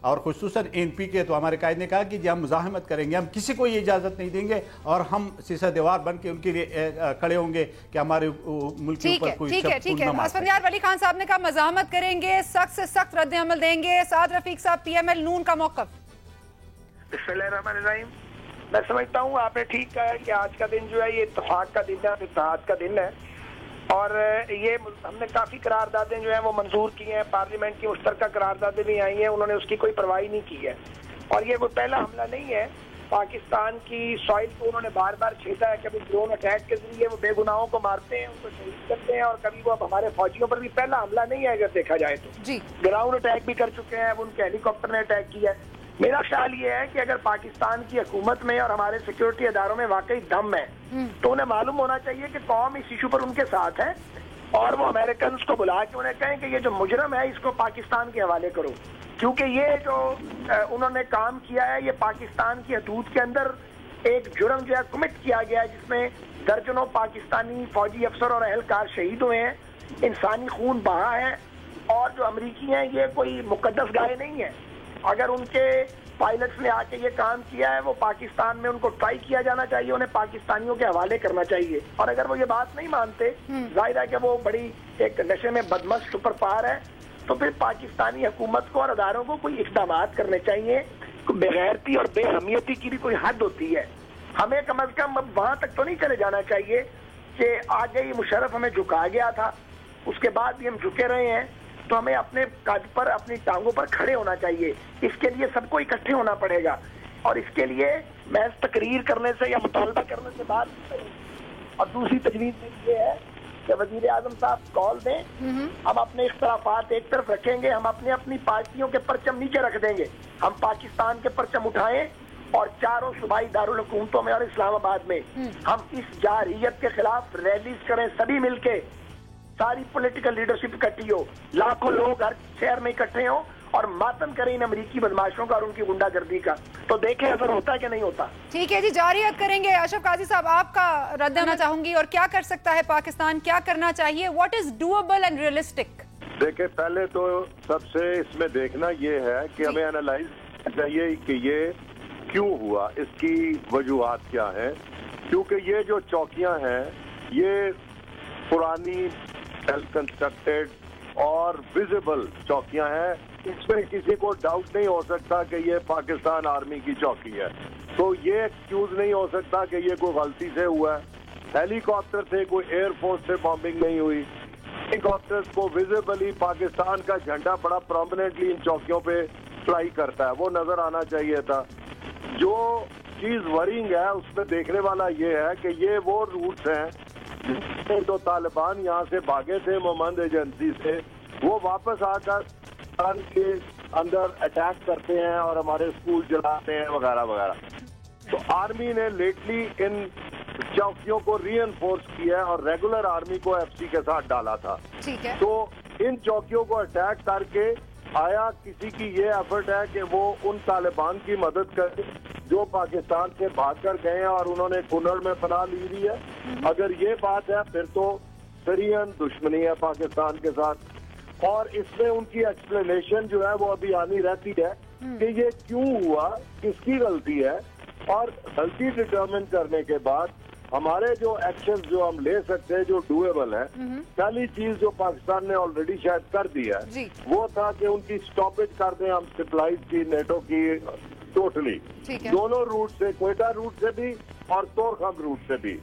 اور خصوصاً NP کے تو ہمارے قائد نے کہا کہ ہم مزاحمت کریں گے, ہم کسی کو یہ اجازت نہیں دیں گے اور ہم سیسہ دیوار بن کے ان کے لیے کھڑے ہوں گے کہ ہمارے ملک کے اوپر کوئی ٹھیک ہے. اسفندیار ولی خان صاحب نے کہا مزاحمت کریں گے, سخت سے سخت رد عمل دیں گے. سعد رفیق صاحب PML نون کا موقف. بسم اللہ الرحمن الرحیم. میں سمجھتا ہوں آپ نے ٹھیک کہا کہ آج کا دن جو ہے یہ اتفاق کا دن ہے, اتحاد کا دن ہے, اور یہ ہم نے کافی قراردادیں جو ہیں وہ منظور کی ہیں, پارلیمنٹ کی مشترکہ قراردادیں بھی آئی ہیں, انہوں نے اس کی کوئی پرواہی نہیں کی ہے. اور یہ کوئی پہلا حملہ نہیں ہے, پاکستان کی سوائل کو انہوں نے بار بار چھیڑا ہے. کبھی ڈرون اٹیک کے ذریعے وہ بے گناہوں کو مارتے ہیں, ان کو شہید کرتے ہیں, اور کبھی وہ ہمارے فوجیوں پر بھی پہلا حملہ نہیں ہے اگر دیکھا جائے تو. گراؤنڈ اٹیک بھی کر چکے ہیں, ان کے ہیلی کاپٹر نے اٹیک کیا ہے. میرا خیال یہ ہے کہ اگر پاکستان کی حکومت میں اور ہمارے سیکیورٹی اداروں میں واقعی دم ہے تو انہیں معلوم ہونا چاہیے کہ قوم اس ایشو پر ان کے ساتھ ہے, اور وہ امریکنز کو بلا کے انہیں کہیں کہ یہ جو مجرم ہے اس کو پاکستان کے حوالے کرو, کیونکہ یہ جو انہوں نے کام کیا ہے یہ پاکستان کی حدود کے اندر ایک جرم جو ہے کمٹ کیا گیا ہے, جس میں درجنوں پاکستانی فوجی افسر اور اہلکار شہید ہوئے ہیں, انسانی خون بہا ہے, اور جو امریکی ہیں یہ کوئی مقدس گائے نہیں ہے. اگر ان کے پائلٹس نے آ کے یہ کام کیا ہے وہ پاکستان میں ان کو ٹرائی کیا جانا چاہیے, انہیں پاکستانیوں کے حوالے کرنا چاہیے. اور اگر وہ یہ بات نہیں مانتے, ظاہر ہے کہ وہ بڑی ایک نشے میں بدمست سپر پاور ہے, تو پھر پاکستانی حکومت کو اور اداروں کو کوئی اقدامات کرنے چاہیے. بغیرتی اور بے حمیتی کی بھی کوئی حد ہوتی ہے. ہمیں کم از کم اب وہاں تک تو نہیں چلے جانا چاہیے کہ آگے یہ مشرف ہمیں جھکا گیا تھا, اس کے بعد بھی ہم جھکے رہے ہیں, تو ہمیں اپنے قد پر اپنی ٹانگوں پر کھڑے ہونا چاہیے. اس کے لیے سب کو اکٹھے ہونا پڑے گا, اور اس کے لیے محض تقریر کرنے سے یا مطالبہ کرنے سے بات نہیں کریں. اور دوسری تجویز یہ ہے کہ وزیر اعظم صاحب کال دیں, ہم اپنے اختلافات ایک طرف رکھیں گے, ہم اپنی پارٹیوں کے پرچم نیچے رکھ دیں گے, ہم پاکستان کے پرچم اٹھائیں, اور چاروں صوبائی دارالحکومتوں میں اور اسلام آباد میں ہم اس جارحیت کے خلاف ریلیز کریں, سبھی مل کے, ساری پولیٹیکل لیڈرشپ اکٹھی ہو, لاکھوں لوگ ہر شہر میں اکٹھے ہوں اور ماتم کریں ان امریکی بدماشوں کا اور ان کی غنڈہ گردی کا, تو دیکھیں اثر ہوتا ہے کہ نہیں ہوتا. ٹھیک ہے جی, جارحیت کریں گے. اشرف قاضی صاحب آپ کا رد دینا چاہوں گی, اور کیا کر سکتا ہے پاکستان, کیا کرنا چاہیے, what is doable and realistic? دیکھیں, پہلے تو سب سے اس میں دیکھنا یہ ہے کہ ہمیں انالائز چاہیے کہ یہ کیوں ہوا, اس کی وجوہات کیا ہیں. کیونکہ یہ جو چوکیاں ہیں یہ پرانی ویل کنسٹرکٹیڈ اور ویزیبل چوکیاں ہیں, اس میں کسی کو ڈاؤٹ نہیں ہو سکتا کہ یہ پاکستان آرمی کی چوکی ہے. تو یہ ایکسکیوز نہیں ہو سکتا کہ یہ کوئی غلطی سے ہوا ہے. ہیلی کاپٹر سے, کوئی ایئر فورس سے بامبنگ نہیں ہوئی. ہیلی کاپٹر کو ویزیبلی پاکستان کا جھنڈا بڑا پرومیننٹلی ان چوکیوں پہ فلائی کرتا ہے, وہ نظر آنا چاہیے تھا. جو چیز ورنگ ہے اس میں دیکھنے والا یہ ہے کہ یہ وہ روٹس ہیں جو طالبان یہاں سے بھاگے تھے مومند ایجنسی سے, وہ واپس آ کر کے اندر اٹیک کرتے ہیں اور ہمارے اسکول جلاتے ہیں وغیرہ وغیرہ. تو آرمی نے لیٹلی ان چوکیوں کو ری انفورس کیا ہے اور ریگولر آرمی کو FC کے ساتھ ڈالا تھا. تو ان چوکیوں کو اٹیک کر کے آیا کسی کی یہ ایفرٹ ہے کہ وہ ان طالبان کی مدد کرے جو پاکستان سے بھاگ کر گئے ہیں اور انہوں نے کنڑ میں پناہ لی ہوئی ہے؟ اگر یہ بات ہے پھر تو سرین دشمنی ہے پاکستان کے ساتھ. اور اس میں ان کی ایکسپلینیشن جو ہے وہ ابھی آنی رہتی ہے کہ یہ کیوں ہوا, کس کی غلطی ہے, اور غلطی ڈٹرمن کرنے کے بعد ہمارے جو ایکشن جو ہم لے سکتے ہیں جو ڈویبل ہے. پہلی چیز جو پاکستان نے آلریڈی شاید کر دی ہے وہ تھا کہ ان کی سٹاپیج کر دیں ہم سپلائز کی, نیٹو کی, ٹوٹلی دونوں روٹ سے, کوئٹہ روٹ سے بھی اور تورخم روٹ سے بھی.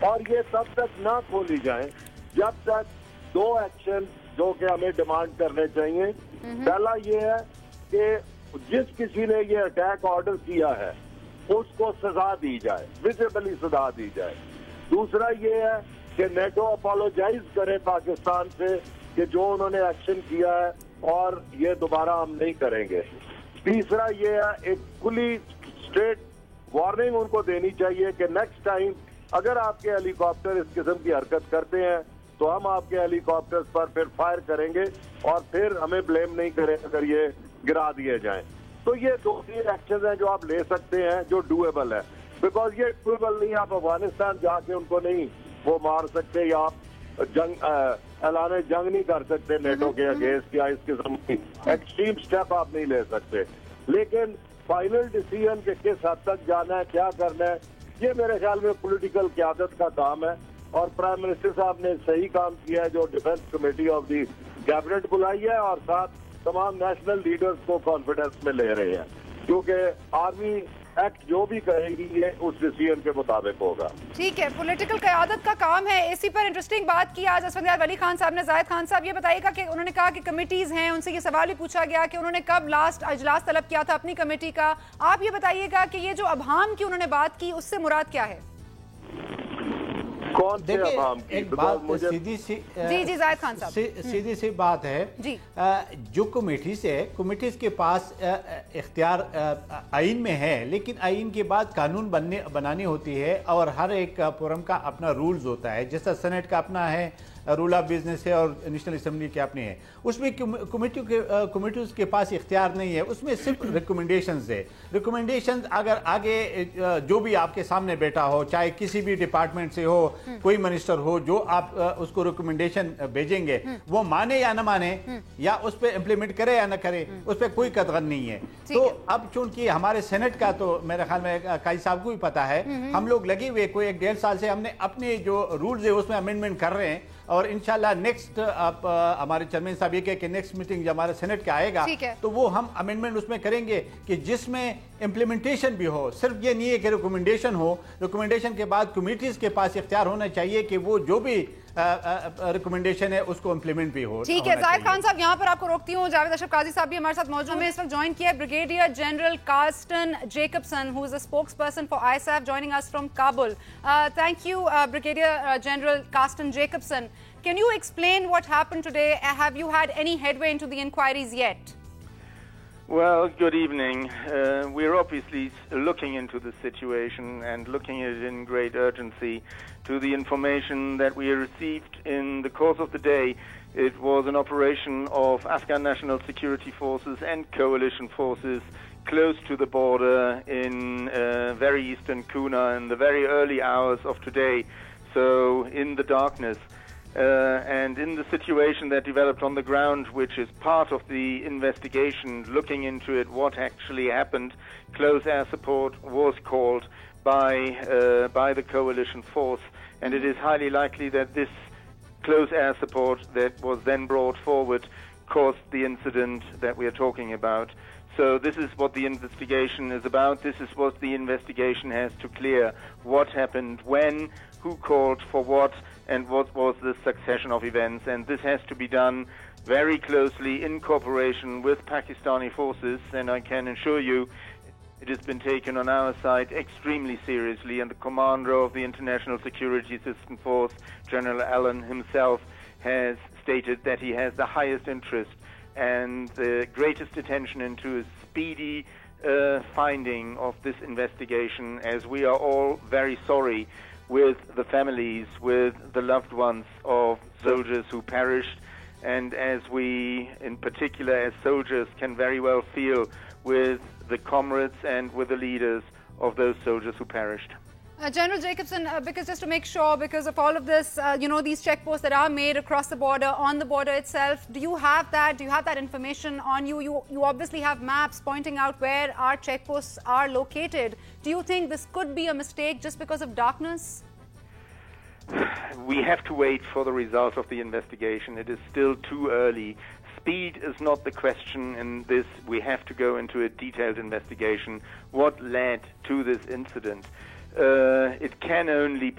اور یہ تب تک نہ کھولی جائیں جب تک دو ایکشن جو کہ ہمیں ڈیمانڈ کرنے چاہیے. پہلا یہ ہے کہ جس کسی نے یہ اٹیک آرڈر کیا ہے اس کو سزا دی جائے, ویزیبلی سزا دی جائے. دوسرا یہ ہے کہ نیٹو اپالوجائز کرے پاکستان سے کہ جو انہوں نے ایکشن کیا ہے اور یہ دوبارہ ہم نہیں کریں گے. تیسرا یہ ہے ایک کھلی اسٹریٹ وارننگ ان کو دینی چاہیے کہ نیکسٹ ٹائم اگر آپ کے ہیلی کاپٹر اس قسم کی حرکت کرتے ہیں تو ہم آپ کے ہیلی کاپٹر پر پھر فائر کریں گے اور پھر ہمیں بلیم نہیں کریں اگر یہ گرا دیے جائیں. تو یہ دو تین ایکشن ہیں جو آپ لے سکتے ہیں جو ڈویبل ہے. بیکاز یہ ڈویبل نہیں, آپ افغانستان جا کے ان کو نہیں وہ مار سکتے, یا آپ اعلان جنگ نہیں کر سکتے نیٹو کے اگینسٹ یا اس قسم کی ایکسٹریم سٹیپ آپ نہیں لے سکتے، لیکن فائنل ڈیسیژن کہ کس حد تک جانا ہے، کیا کرنا ہے، یہ میرے خیال میں پولیٹیکل قیادت کا کام ہے، اور پرائم منسٹر صاحب نے صحیح کام کیا ہے جو defence committee of the cabinet بلائی ہے، اور ساتھ تمام نیشنل لیڈرز کو کانفیڈنس میں لے رہے ہیں، کیونکہ آرمی ایکٹ جو بھی کہے گی یہ اس ڈیسیژن کے مطابق ہوگا۔ ٹھیک ہے، پولیٹیکل قیادت کا کام ہے۔ اسی پر انٹرسٹنگ بات کی آج اسفندیار ولی خان صاحب نے۔ زاہد خان صاحب یہ بتائیے گا کہ انہوں نے کہا کہ کمیٹیز ہیں، ان سے یہ سوال بھی پوچھا گیا کہ انہوں نے کب لاسٹ اجلاس طلب کیا تھا اپنی کمیٹی کا۔ آپ یہ بتائیے گا کہ یہ جو ابہام کی انہوں نے بات کی اس سے مراد کیا ہے؟ کون سے ابہام کی؟ ایک بات سیدھی سی جی زاہد خان صاحب، سیدھی سی بات ہے، جو کمیٹیز ہے، کمیٹیز کے پاس اختیار آئین میں ہے، لیکن آئین کے بعد قانون بنانی ہوتی ہے، اور ہر ایک فورم کا اپنا رولز ہوتا ہے، جیسا سینٹ کا اپنا ہے، رول آف بزنس ہے، اور نیشنل اسمبلی کے اپنے ہیں۔ اس میں کمیٹیز کے پاس اختیار نہیں ہے، اس میں صرف ریکمنڈیشنز ہے۔ ریکمنڈیشنز اگر آگے جو بھی آپ کے سامنے بیٹھا ہو، چاہے کسی بھی ڈپارٹمنٹ سے ہو، کوئی منسٹر ہو، جو آپ اس کو ریکمنڈیشن بھیجیں گے، وہ مانے یا نہ مانے، یا اس پہ امپلیمنٹ کرے یا نہ کرے، اس پہ کوئی قطغن نہیں ہے۔ تو اب چونکہ ہمارے سینٹ کا تو میرے خیال میں قائد صاحب کو بھی پتا ہے، ہم لوگ لگے ہوئے کوئی 1.5 سال سے ہم نے اپنے جو رولز ہے اس میں امینڈمنٹ کر رہے ہیں، اور انشاءاللہ نیکسٹ ہمارے چیئرمین صاحب یہ کہ نیکسٹ میٹنگ جو ہمارے سینٹ کا آئے گا تو وہ ہم امینڈمنٹ اس میں کریں گے کہ جس میں امپلیمنٹیشن بھی ہو، صرف یہ نہیں ہے کہ ریکمنڈیشن ہو، ریکمنڈیشن کے بعد کمیٹیز کے پاس اختیار ہونا چاہیے کہ وہ جو بھی ریکمنڈیشن ہے اس کو امپلیمنٹ بھی ہو۔ ٹھیک ہے زاہد خان صاحب، یہاں پر آپ کو روکتی ہوں۔ جاوید اشرف قاضی صاحب بھی ہمارے ساتھ موجود ہیں، اس وقت جوائن کیا ہے brigadier general Carsten Jacobsen who is a spokesperson for ISAF joining us from Kabul. Thank you Brigadier General Carsten Jacobson. Can you explain what happened today? Have you had any headway into the inquiries yet? Well, good evening. We're obviously looking into the situation and looking at it in great urgency. To the information that we received in the course of the day, it was an operation of Afghan National Security Forces and coalition forces close to the border in very eastern Kuna in the very early hours of today, so in the darkness. And in the situation that developed on the ground, which is part of the investigation, looking into it, what actually happened, close air support was called by the coalition force, and it is highly likely that this close air support that was then brought forward caused the incident that we are talking about. So this is what the investigation is about. This is what the investigation has to clear. What happened when, who called for what, and what was the succession of events. And this has to be done very closely in cooperation with Pakistani forces. And I can assure you it has been taken on our side extremely seriously. And the commander of the International Security Assistance Force, General Allen himself, has stated that he has the highest interest and the greatest attention into a speedy finding of this investigation, as we are all very sorry with the families, with the loved ones of soldiers who perished, and as we, in particular as soldiers, can very well feel with the comrades and with the leaders of those soldiers who perished. General Jacobson, because just to make sure, because of all of this, these checkposts that are made across the border, on the border itself, do you have that? Do you have that information on you? You obviously have maps pointing out where our checkposts are located. Do you think this could be a mistake just because of darkness? We have to wait for the result of the investigation. It is still too early. Speed is not the question in this. We have to go into a detailed investigation. What led to this incident? It can only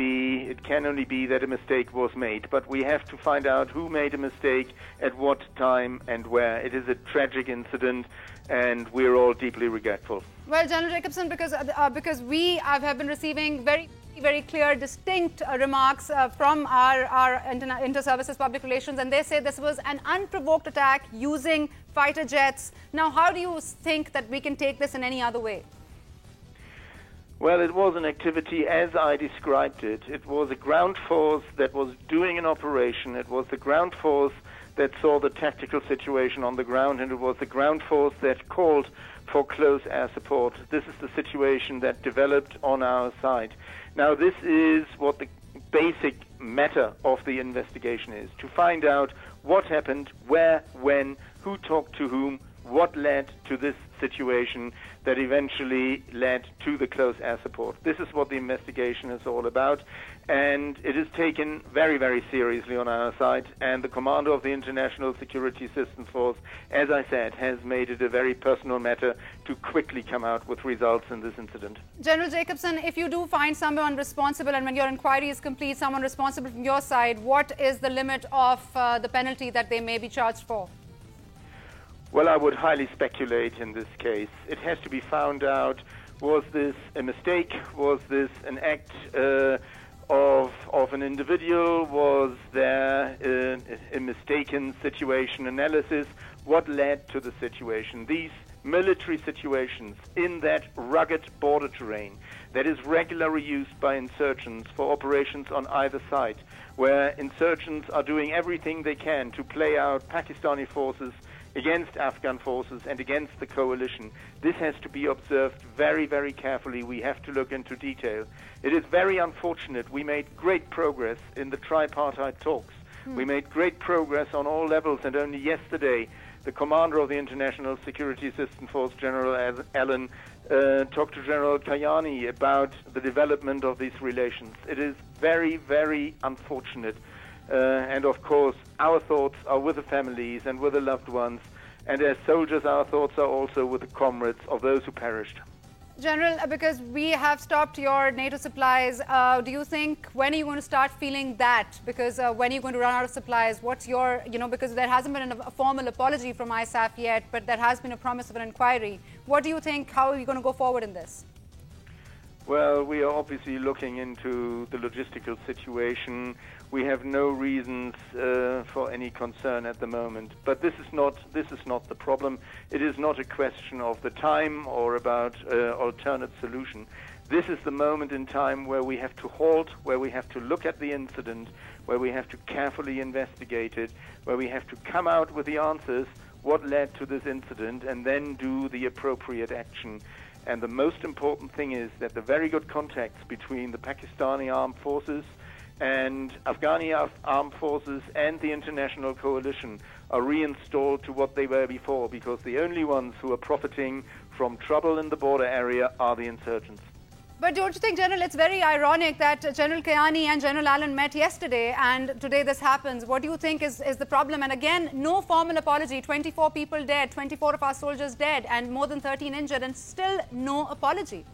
be that a mistake was made, but we have to find out who made a mistake, at what time and where. It is a tragic incident, and we're all deeply regretful. Well, General Jacobson, because we have been receiving very clear, distinct remarks from our inter-services public relations, and they say this was an unprovoked attack using fighter jets. Now, how do you think that we can take this in any other way? Well, it was an activity as I described it. It was a ground force that was doing an operation. It was the ground force that saw the tactical situation on the ground, and it was the ground force that called for close air support. This is the situation that developed on our side. Now, this is what the basic matter of the investigation is, to find out what happened, where, when, who talked to whom, what led to this situation that eventually led to the close air support. This is what the investigation is all about, and it is taken very, very seriously on our side, and the commander of the International Security Assistance Force, as I said, has made it a very personal matter to quickly come out with results in this incident. General Jacobson, if you do find someone responsible and when your inquiry is complete, someone responsible from your side, what is the limit of the penalty that they may be charged for? Well, I would highly speculate in this case. It has to be found out, was this a mistake? Was this an act of an individual? Was there a mistaken situation analysis? What led to the situation? These military situations in that rugged border terrain that is regularly used by insurgents for operations on either side, where insurgents are doing everything they can to play out Pakistani forces against Afghan forces and against the coalition. This has to be observed very, very carefully. We have to look into detail. It is very unfortunate. We made great progress in the tripartite talks. We made great progress on all levels, and only yesterday the commander of the International Security Assistance Force, General Allen, talked to General Kayani about the development of these relations. It is very, very unfortunate. And of course, our thoughts are with the families and with the loved ones. And as soldiers, our thoughts are also with the comrades of those who perished. General, because we have stopped your NATO supplies, do you think, when are you going to start feeling that? Because when are you going to run out of supplies? What's your, because there hasn't been a formal apology from ISAF yet, but there has been a promise of an inquiry. What do you think? How are you going to go forward in this? Well, we are obviously looking into the logistical situation. We have no reasons for any concern at the moment. But this is not the problem. It is not a question of the time or about alternate solution. This is the moment in time where we have to halt, where we have to look at the incident, where we have to carefully investigate it, where we have to come out with the answers, what led to this incident, and then do the appropriate action. And the most important thing is that the very good contacts between the Pakistani armed forces and Afghani armed forces and the international coalition are reinstalled to what they were before, because the only ones who are profiting from trouble in the border area are the insurgents. But don't you think, General, it's very ironic that General Kayani and General Allen met yesterday and today this happens? What do you think is the problem? And again, no formal apology. 24 people dead, 24 of our soldiers dead, and more than 13 injured, and still no apology.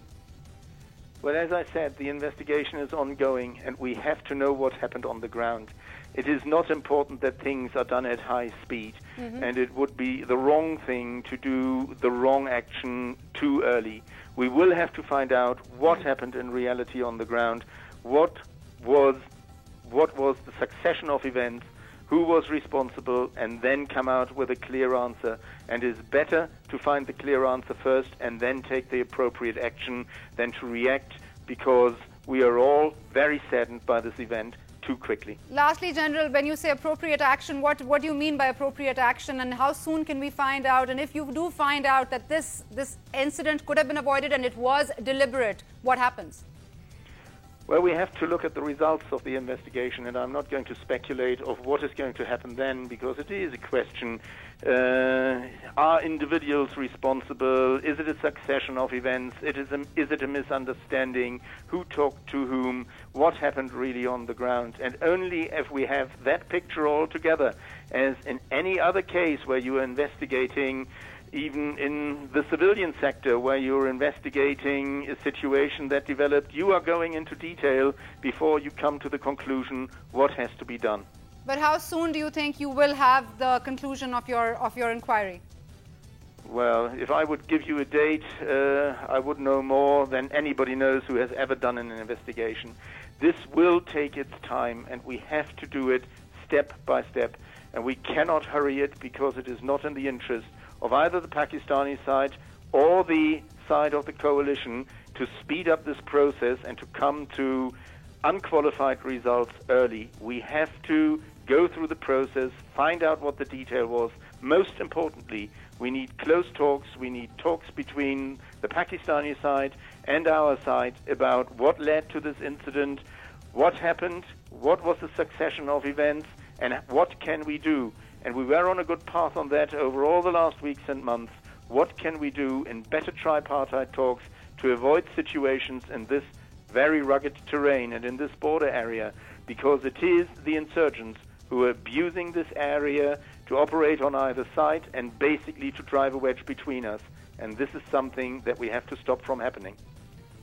Well, as I said, the investigation is ongoing, and we have to know what happened on the ground. It is not important that things are done at high speed, and it would be the wrong thing to do the wrong action too early. We will have to find out what happened in reality on the ground, what was the succession of events, who was responsible, and then come out with a clear answer. And it is better to find the clear answer first and then take the appropriate action than to react, because we are all very saddened by this event too quickly. Lastly, General, when you say appropriate action, what do you mean by appropriate action, and how soon can we find out? And if you do find out that this incident could have been avoided and it was deliberate, what happens? Well, we have to look at the results of the investigation, and I'm not going to speculate of what is going to happen then, because it is a question. Are individuals responsible? Is it a succession of events? Is it a misunderstanding? Who talked to whom? What happened really on the ground? And only if we have that picture all together, as in any other case where you are investigating, even in the civilian sector where you're investigating a situation that developed, you are going into detail before you come to the conclusion what has to be done. But how soon do you think you will have the conclusion of your inquiry? Well, if I would give you a date, I would know more than anybody knows who has ever done an investigation. This will take its time, and we have to do it step by step. And we cannot hurry it, because it is not in the interest of either the Pakistani side or the side of the coalition to speed up this process and to come to unqualified results early. We have to go through the process, find out what the detail was. Most importantly, we need close talks. We need talks between the Pakistani side and our side about what led to this incident, what happened, what was the succession of events, and what can we do. And we were on a good path on that over all the last weeks and months. What can we do in better tripartite talks to avoid situations in this very rugged terrain and in this border area, because it is the insurgents who are abusing this area to operate on either side and basically to drive a wedge between us. And this is something that we have to stop from happening.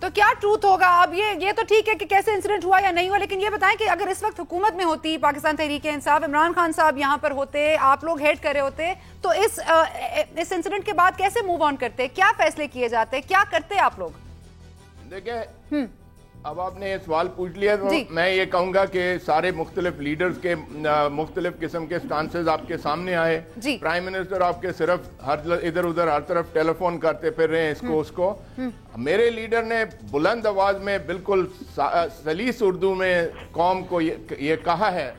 تو کیا truth ہوگا اب؟ یہ تو ٹھیک ہے کہ کیسے انسیڈنٹ ہوا یا نہیں ہوا، لیکن یہ بتائیں کہ اگر اس وقت حکومت میں ہوتی پاکستان تحریک انصاف، عمران خان صاحب یہاں پر ہوتے، آپ لوگ ہیڈ کر رہے ہوتے، تو اس انسیڈنٹ کے بعد کیسے موو آن کرتے؟ کیا فیصلے کیے جاتے؟ کیا کرتے آپ لوگ؟ دیکھیں اب آپ نے یہ سوال پوچھ لیا تو میں یہ کہوں گا کہ سارے مختلف لیڈرز کے مختلف قسم کے سٹانسز آپ کے سامنے آئے. پرائم منسٹر آپ کے صرف ادھر ادھر ہر طرف ٹیلی فون کرتے پھر رہے ہیں اس کو اس کو. میرے لیڈر نے بلند آواز میں بالکل سلیس اردو میں قوم کو یہ کہا ہے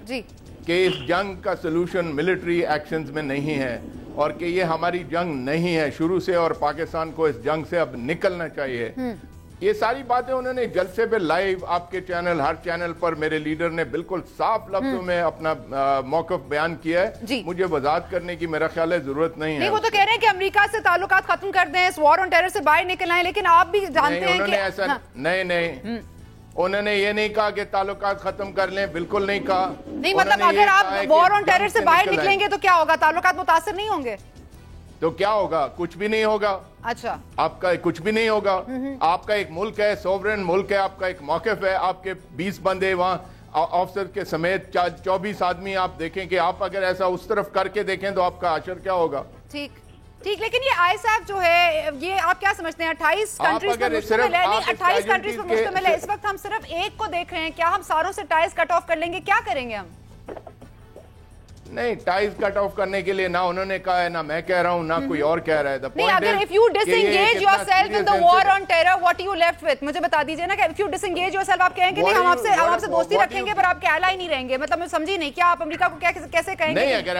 کہ اس جنگ کا سلوشن ملٹری ایکشنز میں نہیں ہے اور کہ یہ ہماری جنگ نہیں ہے شروع سے اور پاکستان کو اس جنگ سے اب نکلنا چاہیے. یہ ساری باتیں انہوں نے جلسے پہ لائیو آپ کے چینل ہر چینل پر میرے لیڈر نے بالکل صاف لفظوں میں اپنا موقف بیان کیا ہے. مجھے وضاحت کرنے کی میرا خیال ہے ضرورت نہیں ہے. وہ تو کہہ رہے ہیں کہ امریکہ سے تعلقات ختم کر دیں، اس وار آن ٹیرر سے باہر نکل آئیں، لیکن آپ بھی جانتے ہیں کہ ایسا نہیں انہوں نے یہ نہیں کہا کہ تعلقات ختم کر لیں، بالکل نہیں کہا. نہیں مطلب اگر آپ وار آن ٹیرر سے باہر نکلیں گے تو کیا ہوگا؟ تعلقات متاثر نہیں ہوں گے؟ تو کیا ہوگا؟ کچھ بھی نہیں ہوگا. اچھا آپ کا کچھ بھی نہیں ہوگا. آپ کا ایک ملک ہے، سوورن ملک ہے، آپ کا ایک موقف ہے، آپ کے 20 بندے وہاں آفیسر کے سمیت 24 آدمی آپ دیکھیں کہ آپ اگر ایسا اس طرف کر کے دیکھیں تو آپ کا حشر کیا ہوگا. ٹھیک لیکن یہ آئی ایس ایف جو ہے یہ آپ کیا سمجھتے ہیں 28 کنٹریز پر مشتمل ہے؟ نہیں 28 کنٹریز پر مشتمل ہے. اس وقت ہم صرف ایک کو دیکھ رہے ہیں، کیا ہم ساروں سے ٹائز کٹ آف کر لیں گے؟ کیا کریں گے ہم؟ نہیں ٹائز کٹ آف کرنے کے لیے نہ انہوں نے کہا ہے نہ میں کہہ رہا ہوں نہ کوئی اور کہہ رہا ہے. نہیں اگر if you disengage yourself in the war on terror what you left with مجھے بتا دیجئے نا کہ if you disengage yourself آپ کہیں گے نہیں ہم آپ سے دوستی رکھیں گے پر آپ کے ایلائی نہیں رہیں گے. مطلب میں سمجھی نہیں کیا آپ امریکہ کو کیسے کہیں گے؟ نہیں اگر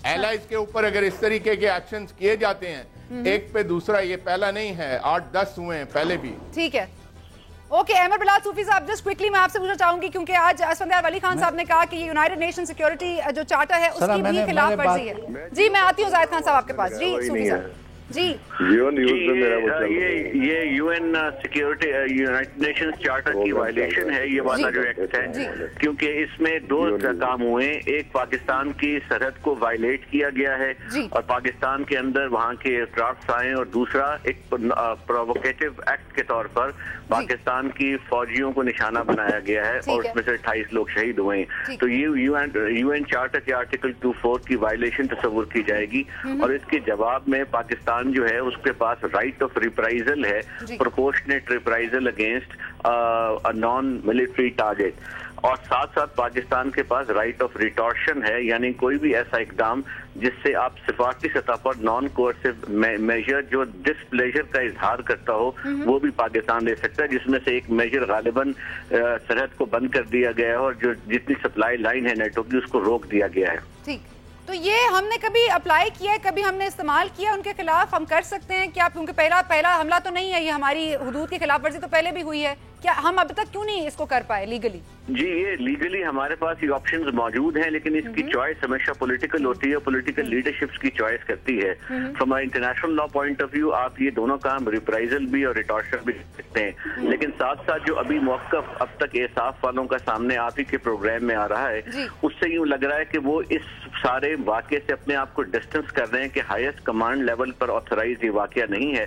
ایلائز کے اوپر اگر اس طریقے کے ایکشنز کیے جاتے ہیں ایک پہ دوسرا، یہ پہلا نہیں ہے، 8-10 ہوئے ہیں پہلے بھی. ٹھیک ہے اوکے. احمد بلال صوفی صاحب جسٹ کوئکلی میں آپ سے پوچھنا چاہوں گی کیونکہ آج اسفندیار ولی خان صاحب نے کہا کہ یہ یونائیٹڈ نیشن سیکیورٹی جو چارٹر ہے اس کی بھی خلاف ورزی ہے. جی میں آتی ہوں زاہد خان صاحب آپ کے پاس. جی صوفی صاحب. جی یہ U N security United Nations charter کی وائلیشن ہے یہ والا جو ایکٹ ہے، کیونکہ اس میں 2 کام ہوئے. ایک پاکستان کی سرحد کو وائلیٹ کیا گیا ہے اور پاکستان کے اندر وہاں کے ایئرکرافٹس آئے، اور دوسرا ایک پرووکیٹو ایکٹ کے طور پر پاکستان کی فوجیوں کو نشانہ بنایا گیا ہے اور اس میں سے 28 لوگ شہید ہوئے ہیں. تو یہ یو این چارٹر کے آرٹیکل 24 کی وائلیشن تصور کی جائے گی اور اس کے جواب میں پاکستان جو ہے اس کے پاس رائٹ آف ریپرائزل ہے، proportionate reprisal against naan military target. اور ساتھ ساتھ پاکستان کے پاس رائٹ آف ریٹارشن ہے، یعنی کوئی بھی ایسا اقدام جس سے آپ سفارتی سطح پر نان کوئرسو میجر جو ڈس پلیجر کا اظہار کرتا ہو وہ بھی پاکستان لے سکتا ہے، جس میں سے ایک میجر غالباً سرحد کو بند کر دیا گیا ہے اور جو جتنی سپلائی لائن ہے نیٹو کی اس کو روک دیا گیا ہے. ٹھیک تو یہ ہم نے کبھی اپلائی کیا ہے، کبھی ہم نے استعمال کیا ان کے خلاف؟ ہم کر سکتے ہیں کیا؟ کیونکہ پہلا حملہ تو نہیں ہے یہ، ہماری حدود کی خلاف ورزی تو پہلے بھی ہوئی ہے، کیا ہم اب تک کیوں نہیں اس کو کر پائے لیگلی؟ جی یہ لیگلی ہمارے پاس یہ آپشنز موجود ہیں، لیکن اس کی چوائس ہمیشہ پولیٹیکل ہوتی ہے، پولیٹیکل لیڈرشپس کی چوائس کرتی ہے. From international law point of view آپ یہ دونوں کام ریپرائزل بھی اور ریٹارشن بھی کر سکتے ہیں، لیکن ساتھ ساتھ جو ابھی موقف اب تک احساف والوں کا سامنے آپ ہی کے پروگرام میں آ رہا ہے اس سے یوں لگ رہا ہے کہ وہ اس سارے واقعے سے اپنے آپ کو ڈسٹنس کر رہے ہیں کہ ہائیسٹ کمانڈ لیول پر آتھرائز یہ واقعہ نہیں ہے،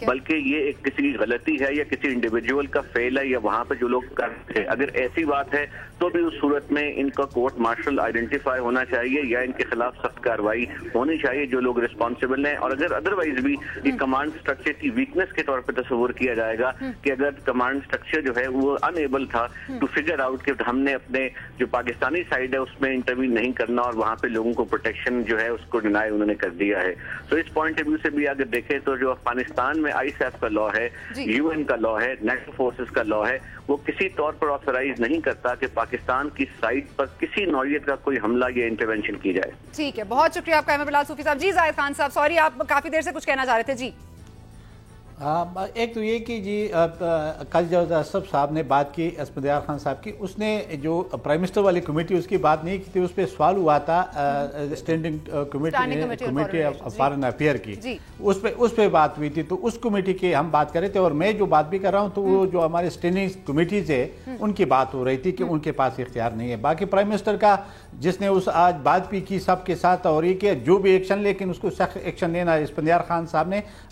بلکہ یہ ایک کسی کی غلطی ہے یا کسی انڈیویجول کا فیل ہے یا وہاں پہ جو لوگ کر رہے ہیں. اگر ایسی بات ہے تو بھی اس صورت میں ان کا کورٹ مارشل آئیڈینٹیفائی ہونا چاہیے یا ان کے خلاف سخت کارروائی ہونی چاہیے جو لوگ ریسپانسبل ہیں. اور اگر ادروائز بھی یہ کمانڈ سٹرکچر کی ویکنس کے طور پہ تصور کیا جائے گا کہ اگر کمانڈ سٹرکچر جو ہے وہ انیبل تھا ٹو فگر آؤٹ کہ ہم نے اپنے جو پاکستانی سائڈ ہے اس میں انٹروین نہیں کرنا اور وہاں پہ لوگوں کو پروٹیکشن جو ہے اس کو ڈینائی انہوں نے کر دیا ہے. تو اس پوائنٹ آف ویو سے بھی اگر دیکھیں تو جو افغانستان میں آئی ایس ایف کا لا ہے، یو این کا لا ہے، نیٹو فورسز کا لا ہے، وہ کسی طور پر آتھرائز نہیں کرتا کہ پاکستان کی سائٹ پر کسی نوعیت کا کوئی حملہ یا انٹرونشن کی جائے. ٹھیک ہے بہت شکریہ آپ کا احمد بلال صوفی صاحب. جی زاہد خان صاحب سوری آپ کافی دیر سے کچھ کہنا چاہ رہے تھے. جی ایک تو یہ کہ جی کل جو اسد صاحب نے بات کی اسفندیار خان صاحب کی، اس نے جو پرائم منسٹر والی کمیٹی اس کی بات نہیں کی تھی، اس پہ سوال ہوا تھا standing committee of foreign affair کی، اس پہ بات ہوئی تھی. تو اس کمیٹی کی ہم بات کر رہے تھے اور میں جو بات بھی کر رہا ہوں تو وہ جو ہمارے اسٹینڈنگ کمیٹیز ہے ان کی بات ہو رہی تھی کہ ان کے پاس اختیار نہیں ہے. باقی پرائم منسٹر کا جس نے اس آج بات بھی کی سب کے ساتھ اور یہ کہ جو بھی ایکشن، لیکن اس کو سخت ایکشن لینا. اسفندیار خان صاحب نے